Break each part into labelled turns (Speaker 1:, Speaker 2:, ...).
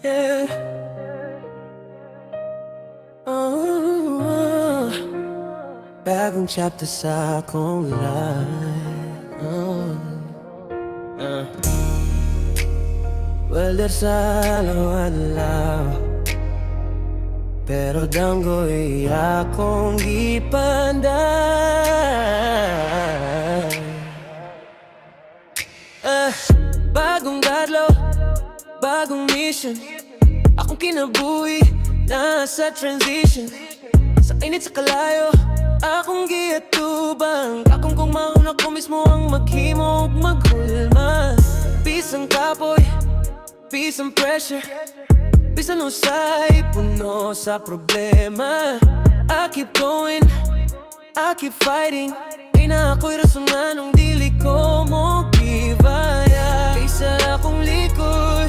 Speaker 1: Yeah. Oh, bagong chapter sa akong life. Well, there's alaw-alaw, pero danggoy akong ipanday. Bagong dadlaw, bagong mission, akong kinabuhi, nasa transition. Sa init sa kalayo, akong giatubang. Akong kung mauna ko mismo ang maghimo ug maghulma. Bisang kapoy, bisang pressure, bisan usay puno sa problema. I keep going, I keep fighting. Di na ako'y rason nga nung dili ko mo givaya. Isa akong likod,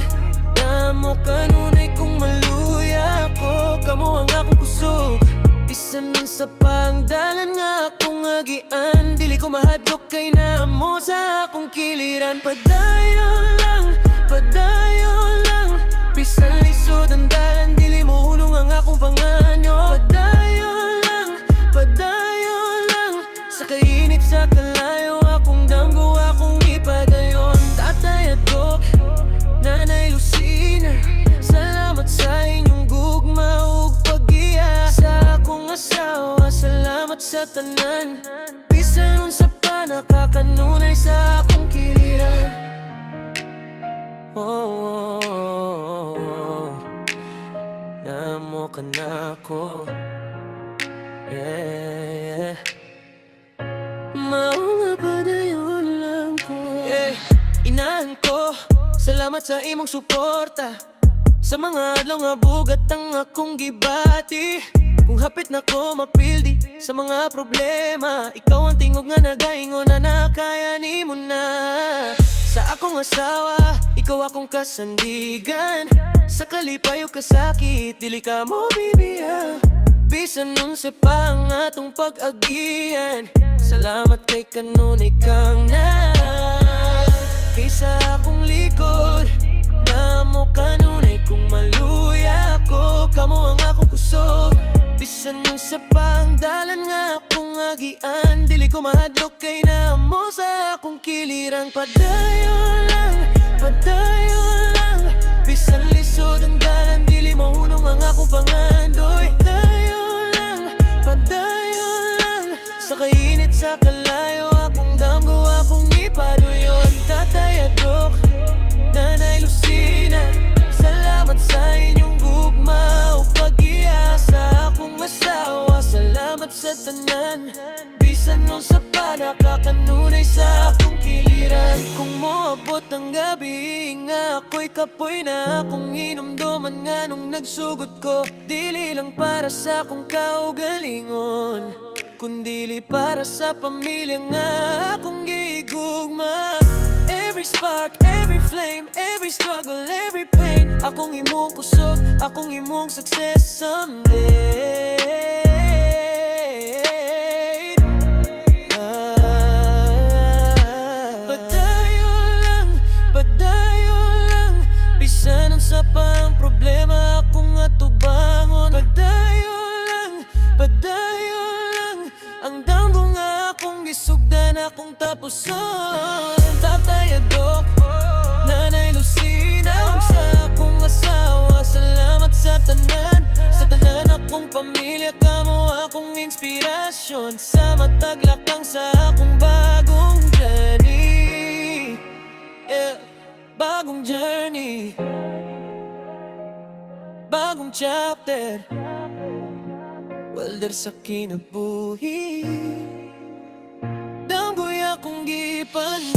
Speaker 1: na mo kanunay kung maluya ko. Kamo ang akong kusog, isa nun sa pangdalan nga akong agian. Dili ko mahadlok kay na mo sa akong kiliran. Padayon lang, padayon lang, bisan lisod ang dalan, dili mo hulong ang akong panganyo. Padayon lang, padayon lang, sa kainit sa kalayo, akong damgo, akong ipadayon. Tatay at Dok, Nanay Lucina, salamat sa inyong gugma ug pag-iya. Sa akong asawa, salamat sa tanan, bisan unsa pa nakakanunay sa akong kiliran. Namo ka na ako, yeah. Maunga pa dayon lang ko, yeah. Inahan ko, salamat sa imong suporta. Sa mga adlaw nga bugat ang akong gibati. Kung hapit na ko mapildi sa mga problema, ikaw ang tingog nga nagaingon na nakaya ni mo na. Sa akong asawa, ikaw akong kasandigan. Sa kalipayo kasakit, dili ka mo bibiya. Bisan nun sa pang atong pag-agian, salamat kay kanunay kang na. Kaysa akong likod, na mo kanunay kung maluya ko. Kamo ang akong kusog, bisan nun sa pangdalan nga akong agian. Dili ko mahadlok kay na mo sa akong kiliran. Padayon lang, padayon lang, bisan lisod ang dalan, dili mahunong ang akong pangandoy. Padayon lang, padayon lang, sa kainit sa kalayo, akong damgo, akong ipaduyon. Tatay at Dok, Nanay Lucina, salamat sa inyong gugma o pag-iya. Sa akong asawa, salamat sa tanan, bisan nun sa pa nakakanunay sa akong kiliran. Kung moabot ang gabi nga ako'y kapoy na akong hinumduman nga nung nagsugod ko. Dili lang para sa akong kaugalingon, kundili para sa pamilya nga akong gigugma. Every spark, every flame, every struggle, every pain, akong imong kusog, akong imong success someday. Padayon lang, bisan ang sa pang problema, akong atubangon. Padayon lang, ang damgo nga akong gisugdan, akong tapuson. Tatay at Dok, Nanay Lucina, sa akong asawa, salamat sa tanan akong pamilya. Kamo akong inspirasyon sa mataglakang sa akong bagong journey, yeah. Bagong journey, bagong chapter, welder sa kinabuhi, damgoy akong gipan.